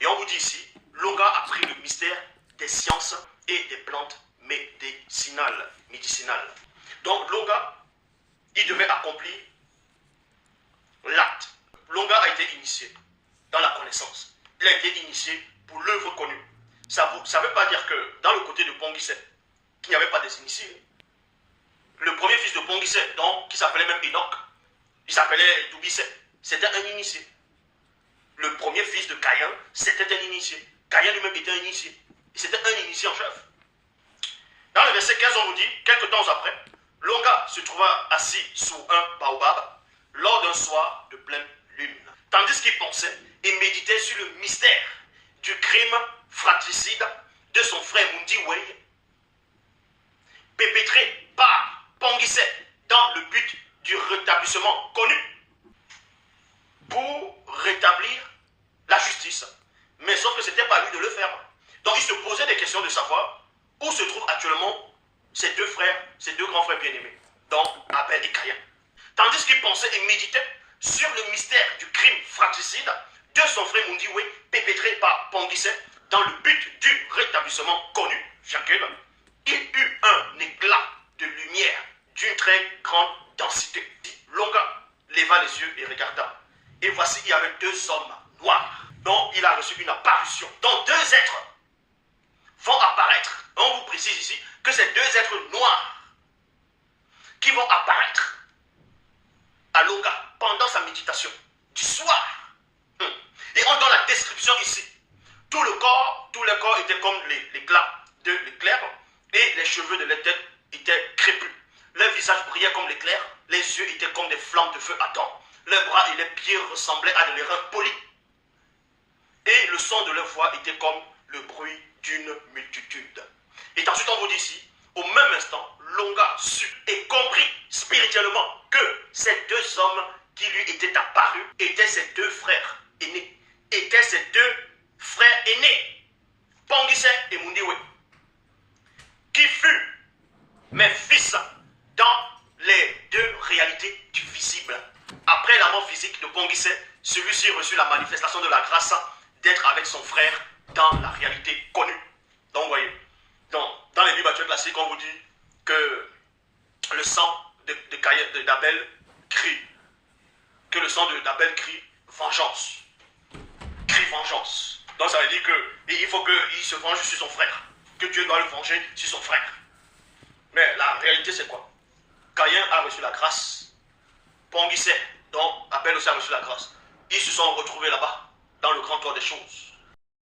Et on vous dit ici, Longa a pris le mystère des sciences et des plantes médicinales. Donc Longa, il devait accomplir l'acte. Longa a été initié dans la connaissance. Il a été initié pour l'œuvre connue. Ça ne veut pas dire que dans le côté de Ponguisset, qu'il n'y avait pas des initiés. Le premier fils de Ponguisset, donc, qui s'appelait même Enoch, il s'appelait Doubisset, c'était un initié. Le premier fils de Caïn, c'était un initié. Caïn lui-même était un initié. C'était un initié en chef. Dans le verset 15, on vous dit, quelques temps après, Longa se trouva assis sous un baobab lors d'un soir de pleine lune. Tandis qu'il pensait et méditait sur le mystère du crime fratricide de son frère Mundiwei, perpétré par Ponguisset dans le but du rétablissement connu pour rétablir la justice. Mais sauf que ce n'était pas à lui de le faire. Donc il se posait des questions de savoir où se trouvent actuellement ces deux frères, ces deux grands frères bien-aimés, donc Abel et Caïn. Tandis qu'il pensait et méditait sur le mystère du crime fratricide de son frère Mundiwei, perpétré par Ponguisset dans le but du rétablissement connu, il eut un éclat de lumière d'une très grande densité. Longa leva les yeux et regarda. Et voici, il y avait deux hommes noirs dont il a reçu une apparition. Donc deux êtres vont apparaître. On vous précise ici que ces deux êtres noirs qui vont apparaître à Longa pendant sa méditation du soir. Et on donne la description ici. Tout le corps était comme l'éclat de l'éclair et les cheveux de la tête étaient crépus. Leur visage brillait comme l'éclair, les yeux étaient comme des flammes de feu ardent. Leurs bras et les pieds ressemblaient à des reins polis. Et le son de leur voix était comme le bruit d'une multitude. Et ensuite on vous dit ici, au même instant, Longa sut et comprit spirituellement que ces deux hommes qui lui étaient apparus étaient ses deux frères aînés. Étaient ses deux frères aînés, Ponguisset et Mundiwei, qui furent mes fils dans les deux réalités du visible. Après la mort physique de Ponguisset, celui-ci reçut la manifestation de la grâce d'être avec son frère dans la réalité connue. Donc vous voyez, dans les Bibles actuelles classiques, on vous dit que le sang d'Abel crie. Que le sang d'Abel crie vengeance. Crie vengeance. Donc ça veut dire qu'il faut qu'il se venge sur son frère. Que Dieu doit le venger sur son frère. Mais la réalité c'est quoi? Caïn a reçu la grâce. Ponguisset, donc Abel aussi a reçu la grâce. Ils se sont retrouvés là-bas, dans le grand tour des choses.